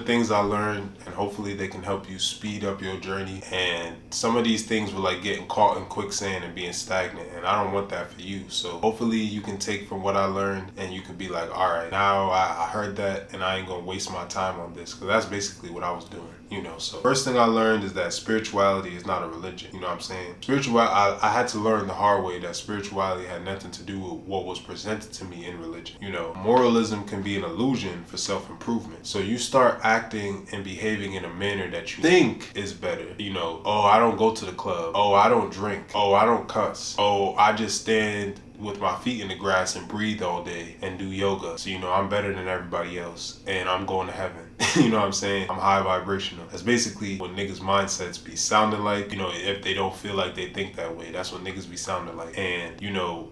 the things I learned, and hopefully they can help you speed up your journey. And some of these things were like getting caught in quicksand and being stagnant, and I don't want that for you. So hopefully you can take from what I learned and you can be like, all right, now I heard that and I ain't gonna waste my time on this, because that's basically what I was doing. So first thing I learned is that spirituality is not a religion. You know what I'm saying? I had to learn the hard way that spirituality had nothing to do with what was presented to me in religion. Moralism can be an illusion for self-improvement. So you start acting and behaving in a manner that you think is better. Oh, I don't go to the club. Oh, I don't drink. Oh, I don't cuss. Oh, I just stand with my feet in the grass and breathe all day and do yoga. So, I'm better than everybody else and I'm going to heaven. You know what I'm saying? I'm high vibrational. That's basically what niggas' mindsets be sounding like, if they don't feel like they think that way. That's what niggas be sounding like. And,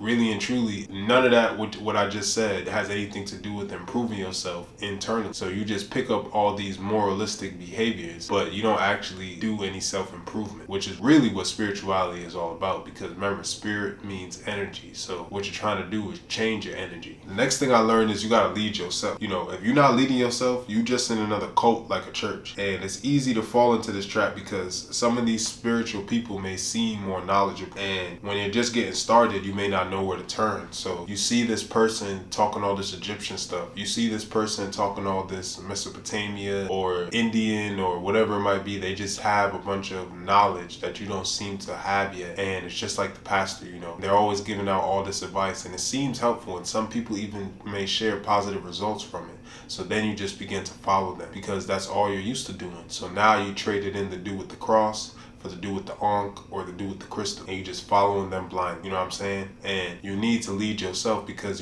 really and truly, none of that, what I just said, has anything to do with improving yourself internally. So you just pick up all these moralistic behaviors, but you don't actually do any self-improvement, which is really what spirituality is all about. Because remember, spirit means energy. So what you're trying to do is change your energy. The next thing I learned is you got to lead yourself. If you're not leading yourself, you just in another cult like a church. And it's easy to fall into this trap because some of these spiritual people may seem more knowledgeable. And when you're just getting started, you may not know where to turn. So you see this person talking all this Egyptian stuff. You see this person talking all this Mesopotamia or Indian or whatever it might be. They just have a bunch of knowledge that you don't seem to have yet. And it's just like the pastor, they're always giving out all this advice and it seems helpful, and some people even may share positive results from it. So then you just begin to follow them because that's all you're used to doing. So now you trade it in the do with the cross for the do with the Aint or the do with the crystal, and you just following them blind. You know what I'm saying? And you need to lead yourself because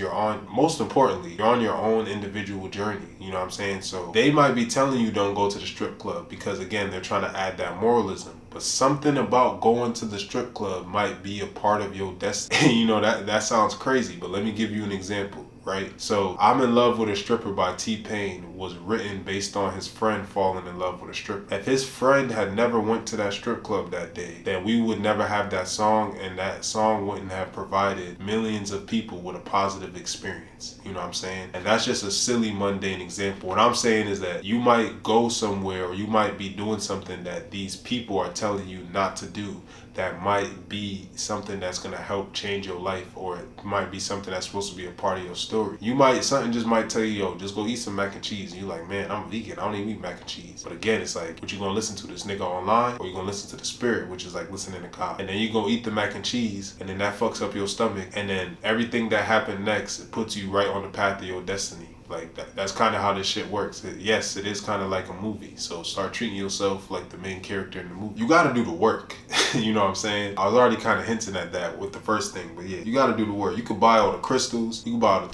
most importantly, you're on your own individual journey. You know what I'm saying? So they might be telling you don't go to the strip club because again, they're trying to add that moralism. But something about going to the strip club might be a part of your destiny. That sounds crazy, but let me give you an example. Right? So I'm in Love with a Stripper by T-Pain was written based on his friend falling in love with a stripper. If his friend had never went to that strip club that day, then we would never have that song, and that song wouldn't have provided millions of people with a positive experience. You know what I'm saying? And that's just a silly, mundane example. What I'm saying is that you might go somewhere or you might be doing something that these people are telling you not to do that might be something that's going to help change your life, or it might be something that's supposed to be a part of your story. Something just might tell you, yo, just go eat some mac and cheese. And you're like, man, I'm vegan. I don't even eat mac and cheese. But again, it's like, what you going to listen to, this nigga online, or you going to listen to the spirit, which is like listening to God. And then you go eat the mac and cheese, and then that fucks up your stomach. And then everything that happened next, it puts you right on the path of your destiny. Like that's kind of how this shit works. Yes, it is kind of like a movie. So start treating yourself like the main character in the movie. You got to do the work. You know what I'm saying? I was already kind of hinting at that with the first thing, but yeah, you got to do the work. You could buy all the crystals. You can buy all the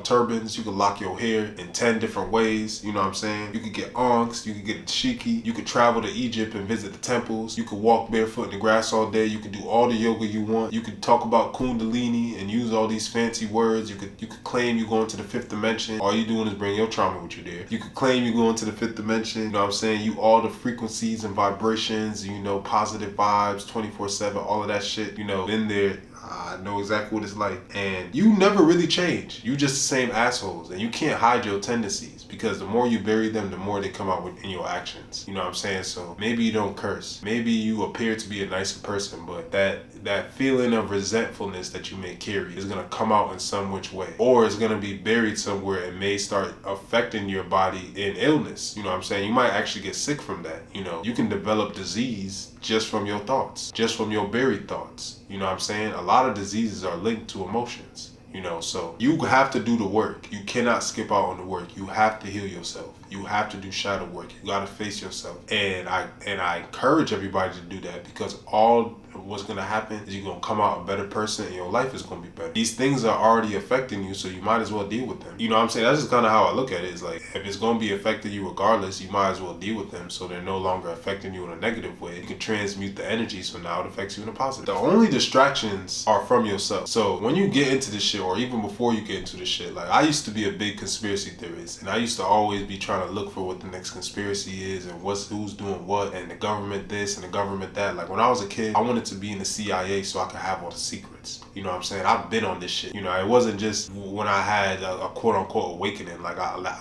turbans. You can lock your hair in 10 different ways. You know what I'm saying? You could get onks. You could get shiki. You could travel to Egypt and visit the temples. You could walk barefoot in the grass all day. You could do all the yoga you want. You could talk about kundalini and use all these fancy words. You could claim you're going to the fifth dimension. All you doing is bring your trauma with you there. You could claim you're going to the fifth dimension. You know what I'm saying? You all the frequencies and vibrations, positive vibes, 24/7, all of that shit, in there. I know exactly what it's like. And you never really change. You just the same assholes. And you can't hide your tendencies because the more you bury them, the more they come out in your actions. You know what I'm saying? So maybe you don't curse. Maybe you appear to be a nicer person, but that feeling of resentfulness that you may carry is going to come out in some which way. Or it's going to be buried somewhere and may start affecting your body in illness. You know what I'm saying? You might actually get sick from that. You can develop disease just from your thoughts, just from your buried thoughts. You know what I'm saying? A lot of diseases are linked to emotions. So you have to do the work. You cannot skip out on the work. You have to heal yourself. You have to do shadow work. You got to face yourself. And I encourage everybody to do that because all what's going to happen is you're going to come out a better person and your life is going to be better. These things are already affecting you, so you might as well deal with them. You know what I'm saying? That's just kind of how I look at it. It's like, if it's going to be affecting you regardless, you might as well deal with them so they're no longer affecting you in a negative way. You can transmute the energy so now it affects you in a positive. The only distractions are from yourself. So when you get into this shit, or even before you get into this shit, like I used to be a big conspiracy theorist, and I used to always be trying to look for what the next conspiracy is and who's doing what, and the government this and the government that. Like when I was a kid, I wanted to be in the CIA so I could have all the secrets. ignorance. You know what I'm saying? I've been on this shit. You know, it wasn't just when I had a quote unquote awakening. Like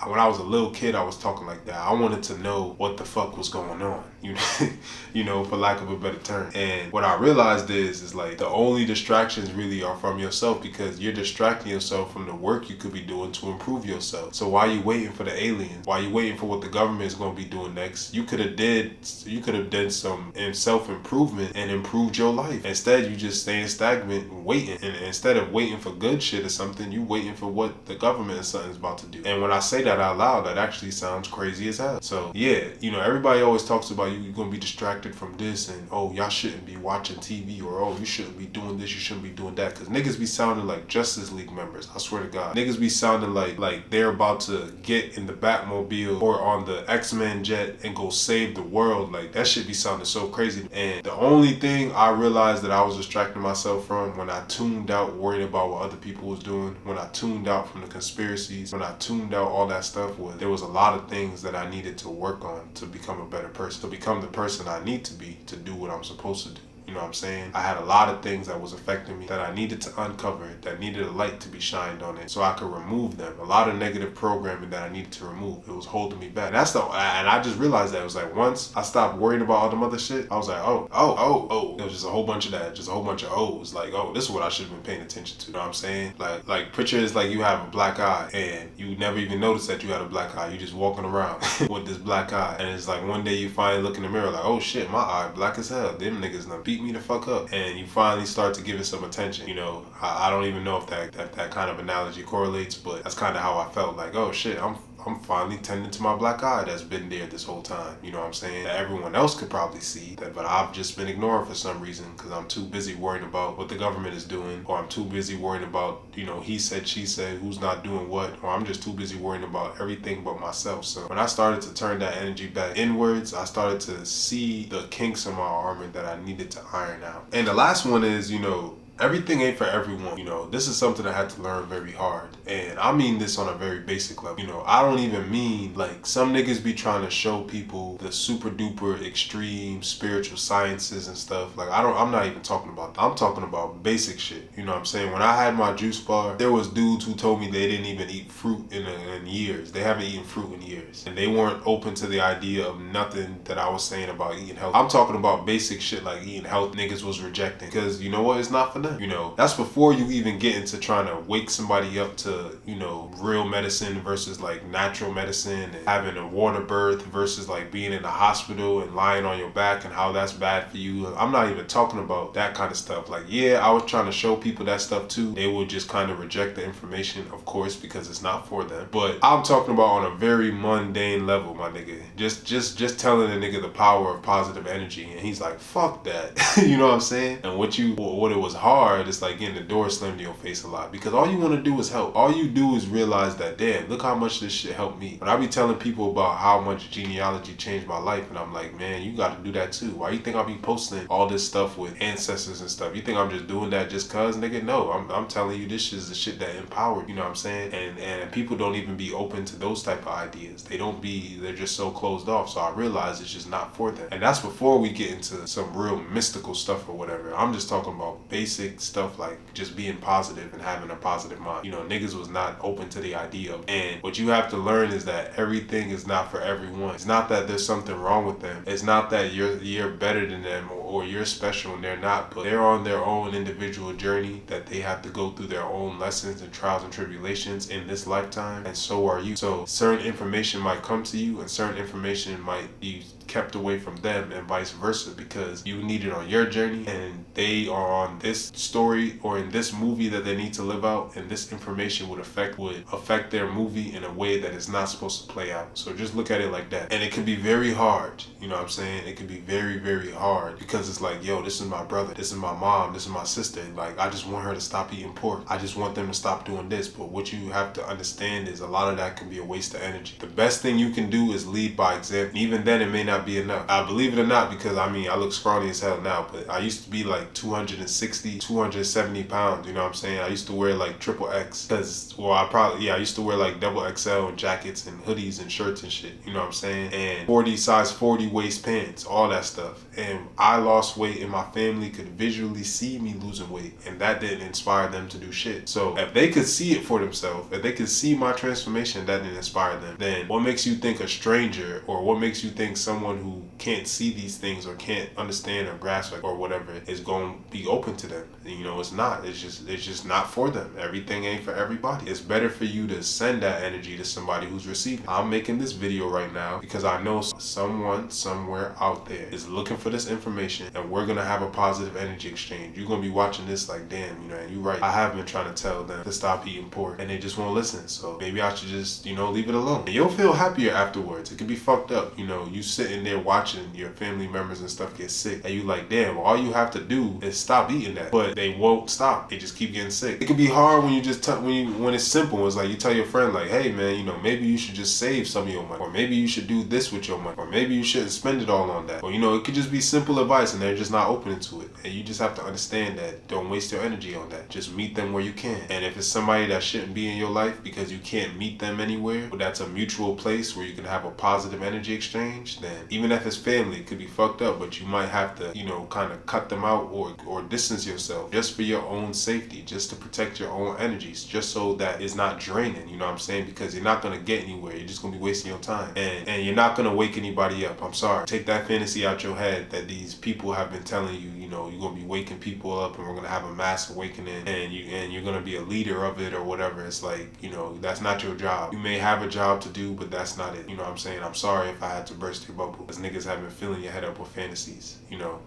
when I was a little kid, I was talking like that. I wanted to know what the fuck was going on. You know, you know, for lack of a better term. And what I realized is like the only distractions really are from yourself, because you're distracting yourself from the work you could be doing to improve yourself. So why are you waiting for the aliens? Why are you waiting for what the government is going to be doing next? You could have done some self-improvement and improved your life. Instead, you just staying stagnant and waiting. And instead of waiting for good shit or something, you waiting for what the government or something's about to do. And when I say that out loud, that actually sounds crazy as hell. So yeah, you know, everybody always talks about you're going to be distracted from this, and oh, y'all shouldn't be watching TV, or oh, you shouldn't be doing this, you shouldn't be doing that. Because niggas be sounding like Justice League members. I swear to God. Niggas be sounding like they're about to get in the Batmobile or on the X-Men jet and go save the world. Like, that shit be sounding so crazy. And the only thing I realized that I was distracting myself from, when I tuned out worrying about what other people was doing, when I tuned out from the conspiracies, when I tuned out all that stuff, was there was a lot of things that I needed to work on to become a better person, to become the person I need to be, to do what I'm supposed to do. You know what I'm saying? I had a lot of things that was affecting me that I needed to uncover, that needed a light to be shined on it so I could remove them. A lot of negative programming that I needed to remove. It was holding me back. And I just realized that. It was like, once I stopped worrying about all them other shit, I was like, oh. It was just a whole bunch of that, just a whole bunch of O's. Like, oh, this is what I should have been paying attention to. You know what I'm saying? Like picture is like you have a black eye and you never even noticed that you had a black eye. You just walking around with this black eye. And it's like one day you finally look in the mirror like, oh shit, my eye black as hell. Them niggas done beat me the fuck up. And you finally start to give it some attention. You know, I don't even know if that kind of analogy correlates, but that's kind of how I felt. Like, oh shit, I'm finally tending to my black eye that's been there this whole time. You know what I'm saying? That everyone else could probably see that, but I've just been ignoring for some reason because I'm too busy worrying about what the government is doing, or I'm too busy worrying about, you know, he said, she said, who's not doing what, or I'm just too busy worrying about everything but myself. So when I started to turn that energy back inwards, I started to see the kinks in my armor that I needed to iron out. And the last one is, you know, everything ain't for everyone. You know, this is something I had to learn very hard. And I mean this on a very basic level. You know, I don't even mean like some niggas be trying to show people the super duper extreme spiritual sciences and stuff. Like, I'm not even talking about that. I'm talking about basic shit. You know what I'm saying? When I had my juice bar, there was dudes who told me they didn't even eat fruit in years. They haven't eaten fruit in years. And they weren't open to the idea of nothing that I was saying about eating healthy. I'm talking about basic shit like eating health. Niggas was rejecting. Because you know what? It's not for them. You know, that's before you even get into trying to wake somebody up to, you know, real medicine versus like natural medicine, and having a water birth versus like being in the hospital and lying on your back and how that's bad for you. I'm not even talking about that kind of stuff. Like, yeah, I was trying to show people that stuff too. They would just kind of reject the information, of course, because it's not for them. But I'm talking about on a very mundane level, my nigga. Just telling a nigga the power of positive energy, and he's like, fuck that. You know what I'm saying? And what it was hard, it's like getting the door slammed in your face a lot, because all you want to do is help. All you do is realize that, damn, look how much this shit helped me. But I be telling people about how much genealogy changed my life, and I'm like, man, you got to do that too. Why you think I'll be posting all this stuff with ancestors and stuff? You think I'm just doing that just cause, nigga? No, I'm telling you, this is the shit that empowered. You know what I'm saying? And people don't even be open to those type of ideas. They're just so closed off. So I realize it's just not for them. And that's before we get into some real mystical stuff or whatever. I'm just talking about basic stuff like just being positive and having a positive mind. You know, niggas was not open to the idea of. And what you have to learn is that everything is not for everyone. It's not that there's something wrong with them. It's not that you're better than them or you're special and they're not, but they're on their own individual journey that they have to go through their own lessons and trials and tribulations in this lifetime, and so are you. So certain information might come to you and certain information might be kept away from them, and vice versa, because you need it on your journey and they are on this story or in this movie that they need to live out, and this information would affect their movie in a way that is not supposed to play out. So just look at it like that. And it can be very hard, you know what I'm saying? It can be very, very hard, because it's like, yo, this is my brother, this is my mom, this is my sister. Like, I just want her to stop eating pork. I just want them to stop doing this. But what you have to understand is a lot of that can be a waste of energy. The best thing you can do is lead by example. Even then, it may not be enough. I believe it or not, because I mean, I look scrawny as hell now, but I used to be like 260, 270 pounds, you know what I'm saying? I used to wear like triple X, because, well, I used to wear like double XL jackets and hoodies and shirts and shit, you know what I'm saying? And size 40 waist pants, all that stuff. And I lost weight and my family could visually see me losing weight, and that didn't inspire them to do shit. So if they could see it for themselves, if they could see my transformation, that didn't inspire them, then what makes you think a stranger, or what makes you think someone who can't see these things or can't understand or grasp or whatever is going to be open to them? You know, it's not. It's just not for them. Everything ain't for everybody. It's better for you to send that energy to somebody who's receiving. I'm making this video right now because I know someone somewhere out there is looking for this information, and we're gonna have a positive energy exchange. You're gonna be watching this like, damn, you know, and you're right. I have been trying to tell them to stop eating pork, and they just won't listen. So maybe I should just, you know, leave it alone. And you'll feel happier afterwards. It could be fucked up, you know, you sitting there watching your family members and stuff get sick, and you like, damn, all you have to do is stop eating that. But they won't stop. They just keep getting sick. It can be hard when you just when it's simple. It's like you tell your friend like, hey man, you know, maybe you should just save some of your money, or maybe you should do this with your money, or maybe you shouldn't spend it all on that. Or you know, it could just be simple advice and they're just not open to it. And you just have to understand that. Don't waste your energy on that. Just meet them where you can. And if it's somebody that shouldn't be in your life because you can't meet them anywhere, but that's a mutual place where you can have a positive energy exchange, then even if it's family, it could be fucked up, but you might have to, you know, kind of cut them out or distance yourself just for your own safety, just to protect your own energies, just so that it's not draining, you know what I'm saying? Because you're not going to get anywhere. You're just going to be wasting your time. And you're not going to wake anybody up. I'm sorry. Take that fantasy out your head that these people have been telling you, you know, you're going to be waking people up and we're going to have a mass awakening and you're going to be a leader of it or whatever. It's like, you know, that's not your job. You may have a job to do, but that's not it. You know what I'm saying? I'm sorry if I had to burst your bubble, because niggas have been filling your head up with fantasies, you know.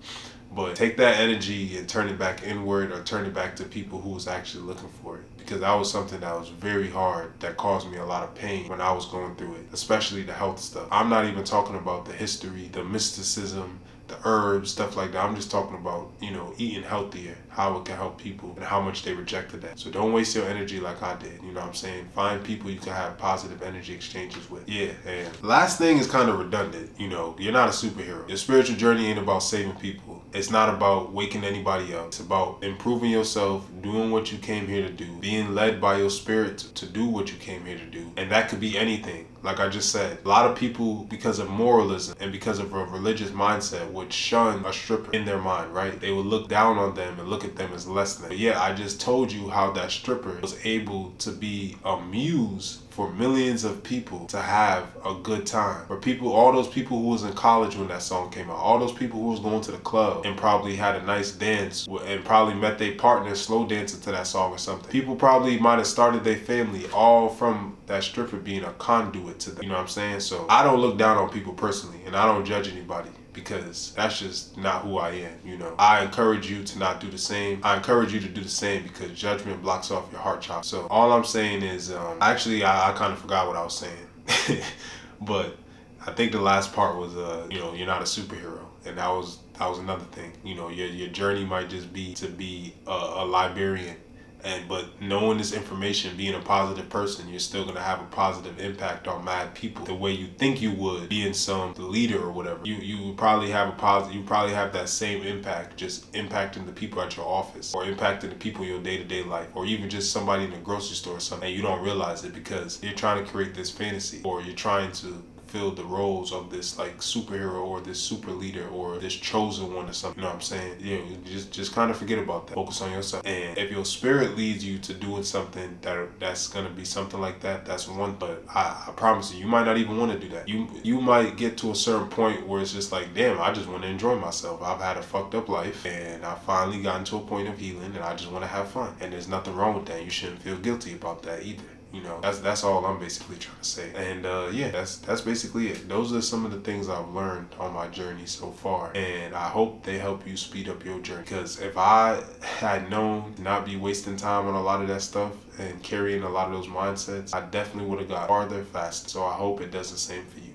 But take that energy and turn it back inward, or turn it back to people who was actually looking for it. Because that was something that was very hard, that caused me a lot of pain when I was going through it, especially the health stuff. I'm not even talking about the history, the mysticism, the herbs, stuff like that. I'm just talking about, you know, eating healthier, how it can help people and how much they rejected that. So don't waste your energy like I did, you know what I'm saying? Find people you can have positive energy exchanges with. Yeah, and last thing is kind of redundant, you know, you're not a superhero. Your spiritual journey ain't about saving people. It's not about waking anybody up. It's about improving yourself, doing what you came here to do, being led by your spirit to do what you came here to do. And that could be anything. Like I just said, a lot of people, because of moralism and because of a religious mindset, would shun a stripper in their mind, right? They would look down on them and look at them as less than. But yeah, I just told you how that stripper was able to be a muse for millions of people to have a good time. For people, all those people who was in college when that song came out, all those people who was going to the club and probably had a nice dance and probably met their partner slow dancing to that song or something. People probably might have started their family all from that stripper being a conduit to them. You know what I'm saying? So I don't look down on people personally, and I don't judge anybody, because that's just not who I am, you know. I encourage you to not do the same. I encourage you to do the same, because judgment blocks off your heart chakra. So all I'm saying is, actually, I kind of forgot what I was saying. But I think the last part was, you know, you're not a superhero. And that was another thing. You know, your journey might just be to be a librarian. But knowing this information, being a positive person, you're still gonna have a positive impact on mad people the way you think you would being some leader or whatever. You probably have that same impact, just impacting the people at your office, or impacting the people in your day-to-day life, or even just somebody in the grocery store or something, and you don't realize it because you're trying to create this fantasy, or you're trying to fill the roles of this like superhero or this super leader or this chosen one or something. You know what I'm saying? You know, just kind of forget about that. Focus on yourself. And if your spirit leads you to doing something that's gonna be something like that, that's one. But I promise you might not even want to do that. You might get to a certain point where it's just like, damn, I just want to enjoy myself. I've had a fucked up life and I finally gotten to a point of healing, and I just want to have fun. And there's nothing wrong with that. You shouldn't feel guilty about that either. You know, that's all I'm basically trying to say. And yeah, that's basically it. Those are some of the things I've learned on my journey so far, and I hope they help you speed up your journey. Because if I had known to not be wasting time on a lot of that stuff and carrying a lot of those mindsets, I definitely would have got farther faster. So I hope it does the same for you.